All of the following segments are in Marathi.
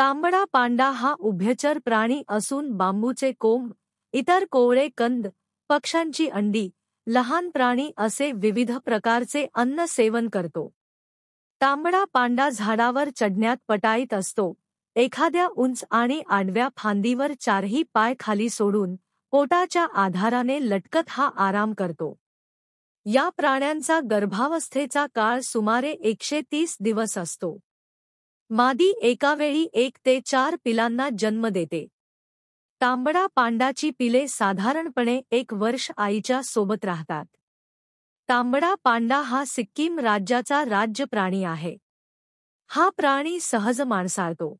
तांबडा पांडा हा उभयचर प्राणी असून बांबूचे कोंब, इतर कोवळे कंद, पक्ष्यांची अंडी, लहान प्राणी असे विविध प्रकारचे अन्न सेवन करतो. तांबडा पांडा झाडावर चढण्यात पटाईत असतो. एखाद्या उंच आणि आडव्या फांदीवर चारही पाय खाली सोडून पोटाच्या आधाराने लटकत हा आराम करतो. या प्राण्यांचा गर्भावस्थेचा काळ सुमारे 130 दिवस असतो. मादी एकावेळी 1 ते 4 पिलांना जन्म देते. तांबडा पांडाची पिले साधारणपणे 1 वर्ष आईच्या सोबत राहतात. तांबडा पांडा हा सिक्कीम राज्याचा राज्य प्राणी आहे. हा प्राणी सहज माणसाळतो.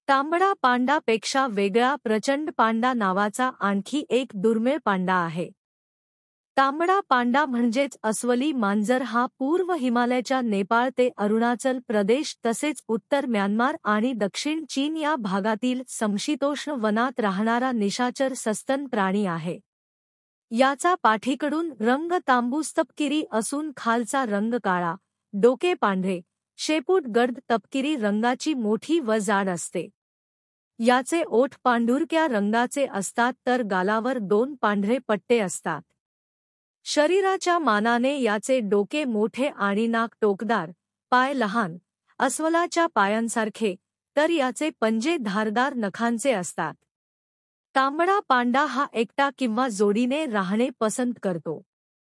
तांबडा पांडापेक्षा वेगळा प्रचंड पांडा नावाचा आणखी एक दुर्मिळ पांडा आहे. तांबडा पांडा म्हणजेच अस्वली मांजर हा पूर्व हिमालयाच्या नेपाळ ते अरुणाचल प्रदेश तसेच उत्तर म्यानमार आणि दक्षिण चीन या भागातील समशीतोष्ण वनात राहणारा निशाचर सस्तन प्राणी आहे. याचा पाठीकडून रंग तांबूस तपकिरी असून खालचा रंग काळा, डोके पांढरे, शेपूट गर्द तपकिरी रंगाची मोठी व जाड असते. याचे ओठ पांढुरक्या रंगाचे असतात तर गालावर 2 पांढरे पट्टे असतात. शरीराच्या मानाने याचे डोके मोठे आणि नाक टोकदार, पाय लहान, अस्वलाच्या पायांसारखे, तर याचे पंजे धारदार नखांचे असतात. तांबडा पांडा हा एकटा किंवा जोडीने राहणे पसंत करतो.